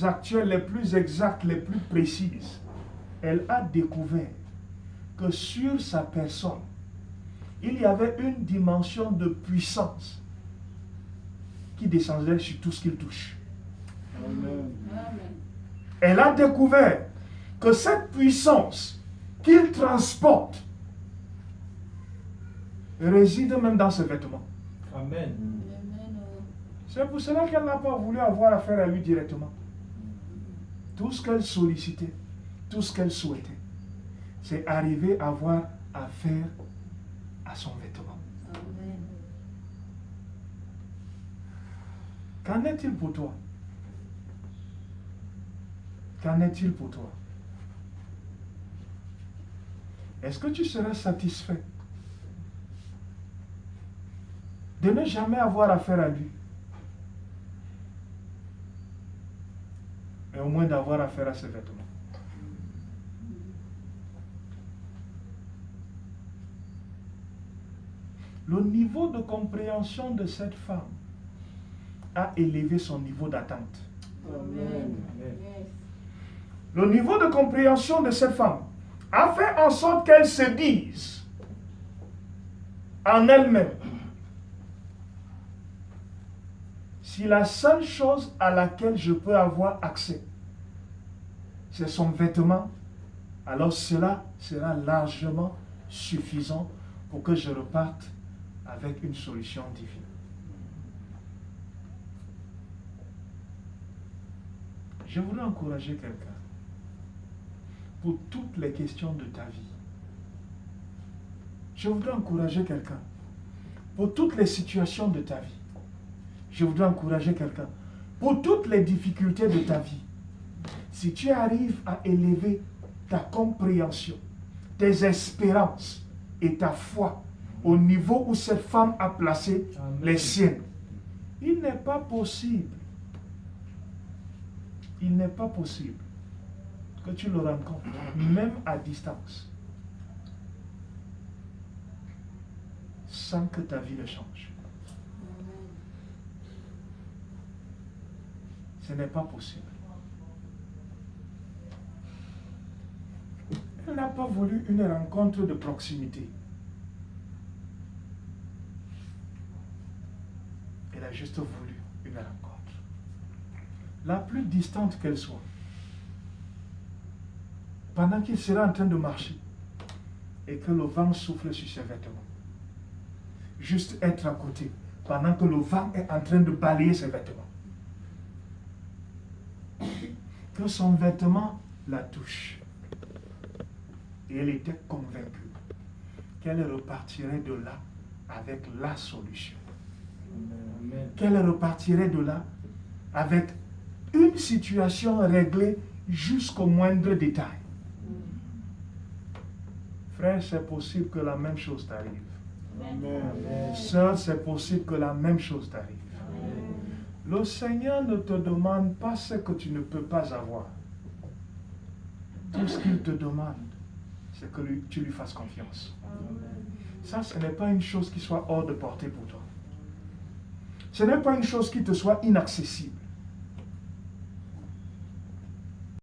actuelles, les plus exactes, les plus précises, elle a découvert que sur sa personne, il y avait une dimension de puissance qui descendait sur tout ce qu'il touche. Amen. Elle a découvert que cette puissance qu'il transporte réside même dans ses vêtements. Amen. C'est pour cela qu'elle n'a pas voulu avoir affaire à lui directement. Tout ce qu'elle sollicitait, tout ce qu'elle souhaitait, c'est arriver à avoir affaire à son vêtement. Amen. Qu'en est-il pour toi? Qu'en est-il pour toi? Est-ce que tu seras satisfait de ne jamais avoir affaire à lui, et au moins d'avoir affaire à ses vêtements? Le niveau de compréhension de cette femme a élevé son niveau d'attente. Amen. Le niveau de compréhension de cette femme a fait en sorte qu'elle se dise en elle-même, si la seule chose à laquelle je peux avoir accès, c'est son vêtement, alors cela sera largement suffisant pour que je reparte avec une solution divine. Je voudrais encourager quelqu'un pour toutes les questions de ta vie. Je voudrais encourager quelqu'un pour toutes les situations de ta vie. Je voudrais encourager quelqu'un pour toutes les difficultés de ta vie. Si tu arrives à élever ta compréhension, tes espérances et ta foi au niveau où cette femme a placé les siennes, il n'est pas possible que tu le rencontres, même à distance, sans que ta vie ne change. Ce n'est pas possible. Elle n'a pas voulu une rencontre de proximité. Elle a juste voulu une rencontre. La plus distante qu'elle soit. Pendant qu'il sera en train de marcher et que le vent souffle sur ses vêtements. Juste être à côté pendant que le vent est en train de balayer ses vêtements. Que son vêtement la touche. Et elle était convaincue qu'elle repartirait de là avec la solution. Amen. Qu'elle repartirait de là avec une situation réglée jusqu'au moindre détail. Frère, c'est possible que la même chose t'arrive. Amen. Sœur, c'est possible que la même chose t'arrive. Le Seigneur ne te demande pas ce que tu ne peux pas avoir. Tout ce qu'il te demande, c'est que tu lui fasses confiance. Ça, ce n'est pas une chose qui soit hors de portée pour toi. Ce n'est pas une chose qui te soit inaccessible.